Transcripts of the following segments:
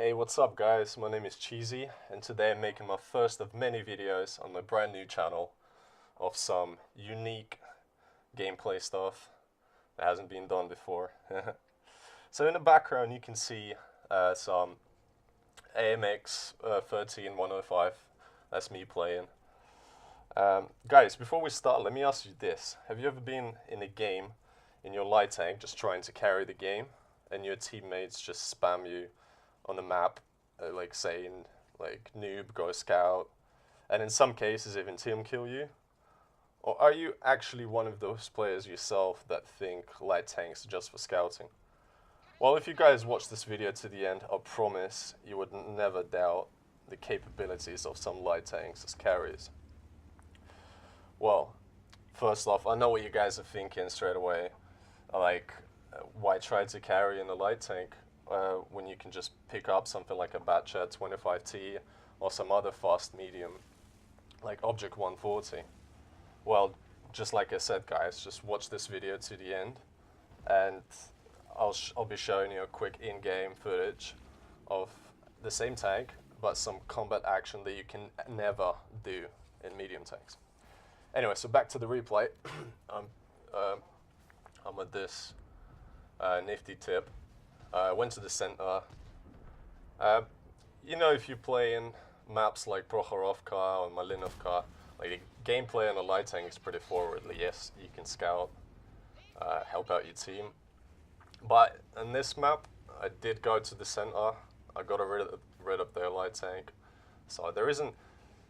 Hey, what's up guys? My name is Cheesy, and today I'm making my first of many videos on my brand new channel of some unique gameplay stuff that hasn't been done before. So in the background you can see some AMX 13105, that's me playing. Guys, before we start, let me ask you this. Have you ever been in a game in your light tank just trying to carry the game and your teammates just spam you on the map, like saying like noob, go scout, and in some cases even team kill you? Or are you actually one of those players yourself that think light tanks are just for scouting? Well, if you guys watch this video to the end, I promise you would never doubt the capabilities of some light tanks as carriers. Well, first off, I know what you guys are thinking straight away, like why try to carry in a light tank when you can just pick up something like a Batchat 25T or some other fast medium like Object 140. Well, just like I said guys, just watch this video to the end and I'll be showing you a quick in-game footage of the same tank but some combat action that you can never do in medium tanks. Anyway, so back to the replay. I'm at this nifty tip. I went to the center. You know, if you play in maps like Prokhorovka or Malinovka, like the gameplay on a light tank is pretty forward. Like, yes, you can scout, help out your team. But in this map, I did go to the center. I got rid of their light tank. So there isn't,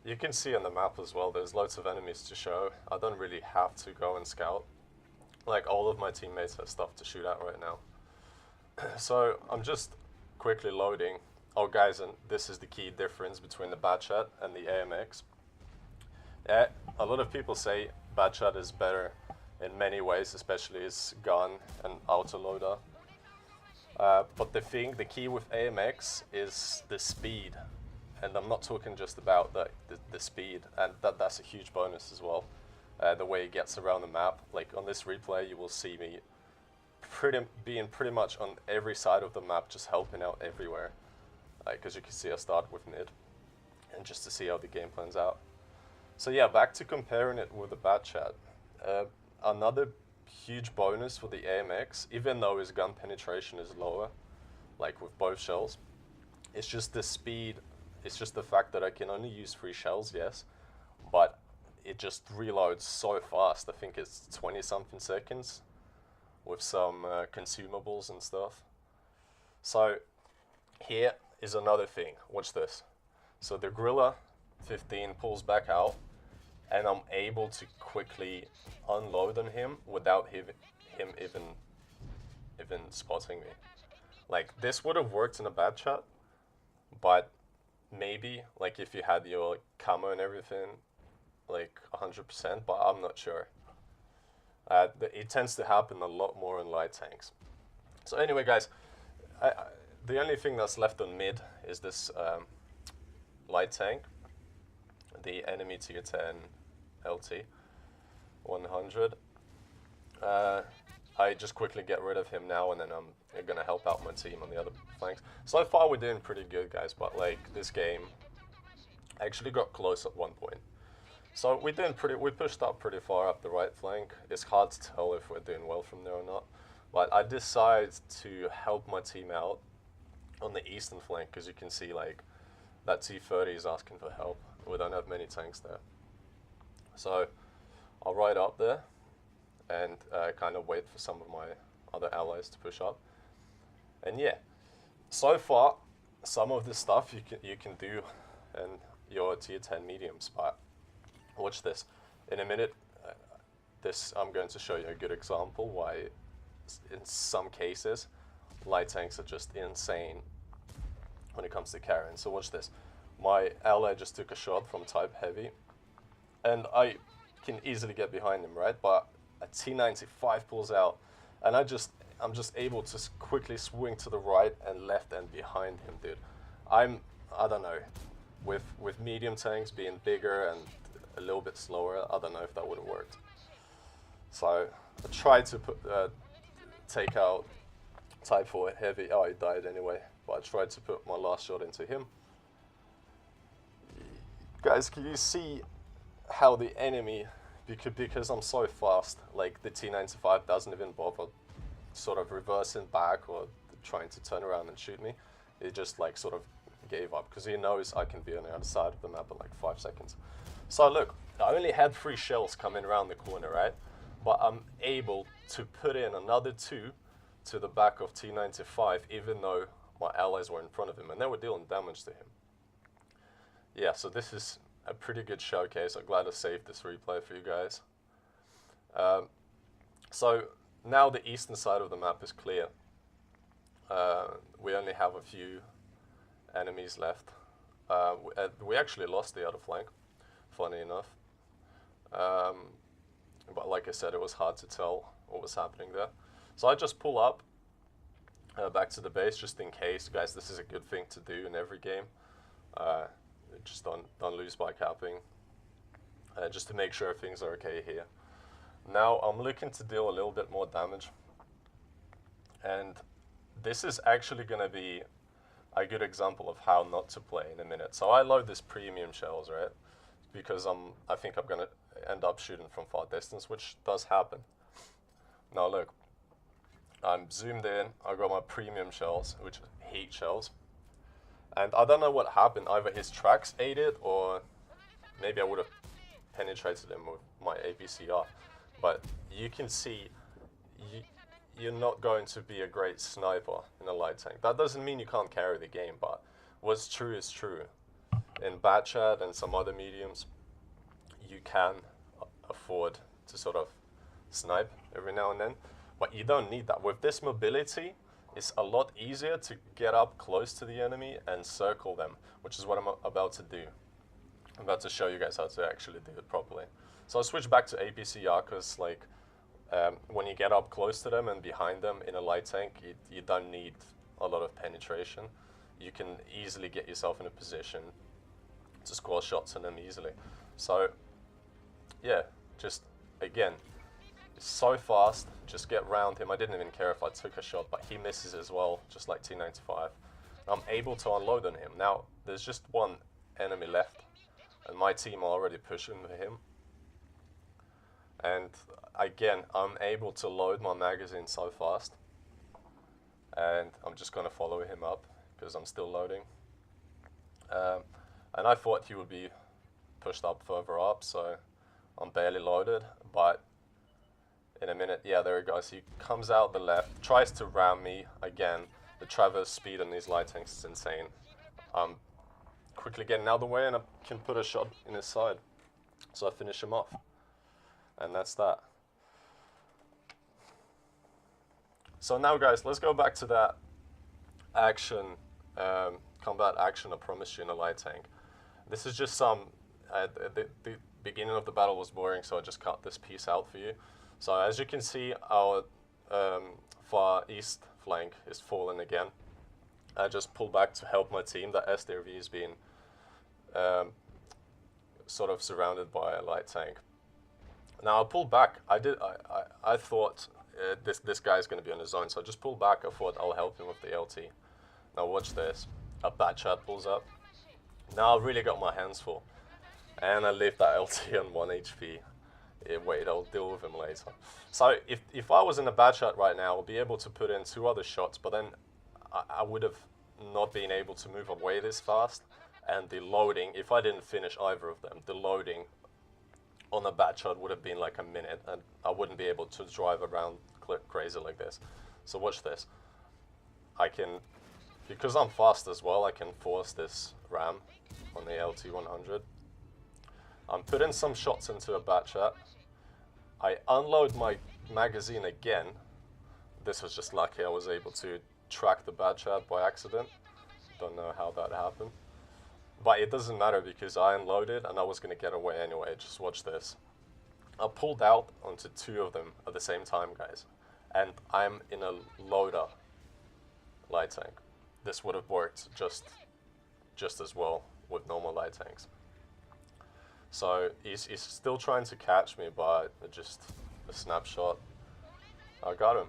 you can see on the map as well, there's loads of enemies to show. I don't really have to go and scout. Like, all of my teammates have stuff to shoot at right now. So I'm just quickly loading. Oh guys, and this is the key difference between the Batchat and the AMX. A lot of people say Batchat is better in many ways, especially its gun and autoloader. But the key with AMX is the speed. And I'm not talking just about the speed, and that's a huge bonus as well. The way it gets around the map. Like on this replay, you will see me being pretty much on every side of the map, just helping out everywhere. Because you can see I start with mid, and just to see how the game plans out. So yeah, back to comparing it with the Batchat. Another huge bonus for the AMX, even though his gun penetration is lower, like with both shells, it's just the speed. It's just the fact that I can only use 3 shells, yes, but it just reloads so fast. I think it's 20-something seconds with some consumables and stuff. So here is another thing. Watch this. So the Gorilla 15 pulls back out, and I'm able to quickly unload on him without him even spotting me. Like, this would have worked in a Batchat, but maybe, like, if you had your camo and everything, like 100%, but I'm not sure. It tends to happen a lot more in light tanks. So anyway, guys, the only thing that's left on mid is this light tank, the enemy tier 10 LT 100. I just quickly get rid of him now, and then I'm gonna help out my team on the other flanks. So far we're doing pretty good, guys, but like this game actually got close at one point. So we pushed up pretty far up the right flank. It's hard to tell if we're doing well from there or not. But I decided to help my team out on the eastern flank, because you can see like that T-30 is asking for help. We don't have many tanks there. So I'll ride up there and kind of wait for some of my other allies to push up. And yeah, so far some of this stuff you can do in your tier 10 mediums, but watch this. In a minute, I'm going to show you a good example why in some cases light tanks are just insane when it comes to carrying. So watch this. My ally just took a shot from type heavy, and I can easily get behind him, right? But a T95 pulls out, and I'm just able to quickly swing to the right and left and behind him, dude. I don't know, with medium tanks being bigger and a little bit slower, I don't know if that would have worked. So I tried to take out type 4 heavy. Oh, he died anyway. but I tried to put my last shot into him. Guys, can you see how the enemy, because I'm so fast, like the T95 doesn't even bother sort of reversing back or trying to turn around and shoot me. It just like sort of gave up because he knows I can be on the other side of the map in like 5 seconds. So look, I only had 3 shells coming around the corner, right? But I'm able to put in another 2 to the back of T95 even though my allies were in front of him and they were dealing damage to him. Yeah, so this is a pretty good showcase. I'm glad I saved this replay for you guys. So now the eastern side of the map is clear. We only have a few enemies left. We actually lost the other flank, funny enough. But like I said, it was hard to tell what was happening there. So I just pull up back to the base just in case. Guys, this is a good thing to do in every game. Just don't lose by capping. Just to make sure things are okay here. Now I'm looking to deal a little bit more damage. And this is actually going to be a good example of how not to play in a minute. So I load this premium shells, right? Because I think I'm going to end up shooting from far distance, which does happen. Now look, I'm zoomed in, I got my premium shells, which is heat shells. And I don't know what happened, either his tracks aided or maybe I would have penetrated him with my APCR. But you can see you're not going to be a great sniper in a light tank. That doesn't mean you can't carry the game, but what's true is true. In Batchat and some other mediums, you can afford to sort of snipe every now and then, but you don't need that. With this mobility, it's a lot easier to get up close to the enemy and circle them, which is what I'm about to do. I'm about to show you guys how to actually do it properly. So I'll switch back to APCR because like when you get up close to them and behind them in a light tank, you don't need a lot of penetration. You can easily get yourself in a position to score shots on them easily. So yeah, just again, it's so fast, just get round him. I didn't even care if I took a shot, but he misses as well, just like T95. I'm able to unload on him. Now, there's just one enemy left, and my team are already pushing for him. And again, I'm able to load my magazine so fast. And I'm just going to follow him up, because I'm still loading. And I thought he would be pushed up further up, so I'm barely loaded, but in a minute, yeah, there he goes. He comes out the left, tries to ram me again. The traverse speed on these light tanks is insane. I'm quickly getting out of the way and I can put a shot in his side. So I finish him off. And that's that. So now guys, let's go back to that action, combat action I promised you in a light tank. This is just some, the beginning of the battle was boring, so I just cut this piece out for you. So as you can see, our far east flank is fallen again. I just pulled back to help my team. The SDRV is being sort of surrounded by a light tank. Now I pulled back. I thought this guy's going to be on his own, so I just pulled back. I thought I'll help him with the LT. Now watch this. A Batchat pulls up. Now I really got my hands full, and I leave that LT on 1 HP. Wait, I'll deal with him later. So if I was in a Batchat right now, I'll be able to put in 2 other shots, but then I would have not been able to move away this fast. And the loading, if I didn't finish either of them, the loading on a Batchat would have been like a minute, and I wouldn't be able to drive around crazy like this. So watch this. I can, because I'm fast as well, I can force this ram on the LT100. I'm putting some shots into a Batchat. I unload my magazine again. This was just lucky. I was able to track the Batchat by accident. Don't know how that happened. But it doesn't matter because I unloaded and I was going to get away anyway. Just watch this. I pulled out onto 2 of them at the same time, guys. And I'm in a loader light tank. This would have worked just as well with normal light tanks. So he's still trying to catch me, but just a snapshot. I got him.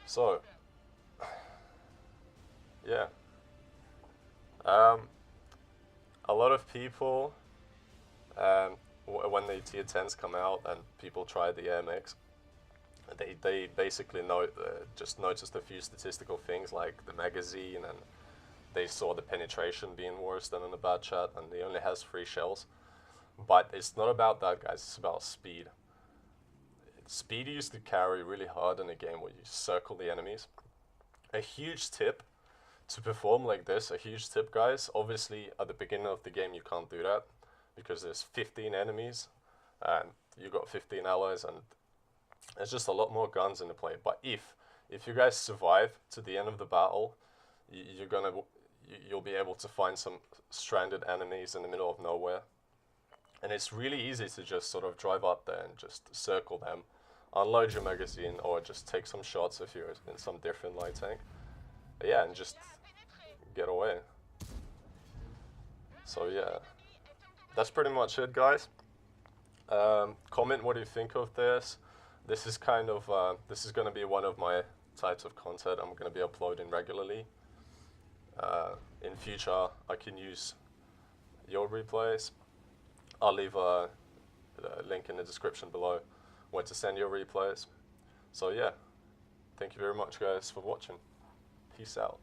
So Yeah. Um, a lot of people, when the tier 10s come out and people try the AMX, they basically just noticed a few statistical things like the magazine, and they saw the penetration being worse than in the Batchat, and he only has 3 shells. But it's not about that, guys. It's about speed. Speed used to carry really hard in a game where you circle the enemies. A huge tip to perform like this, a huge tip, guys. Obviously, at the beginning of the game, you can't do that because there's 15 enemies and you got 15 allies, and there's just a lot more guns in the play. But if you guys survive to the end of the battle, you'll be able to find some stranded enemies in the middle of nowhere, and it's really easy to just sort of drive up there and just circle them, unload your magazine, or just take some shots if you're in some different light tank. But yeah, and just get away. So yeah, that's pretty much it, guys. Comment what you think of this. This is kind of this is going to be one of my types of content I'm going to be uploading regularly. In future, I can use your replays. I'll leave a link in the description below where to send your replays. So yeah, thank you very much, guys, for watching. Peace out.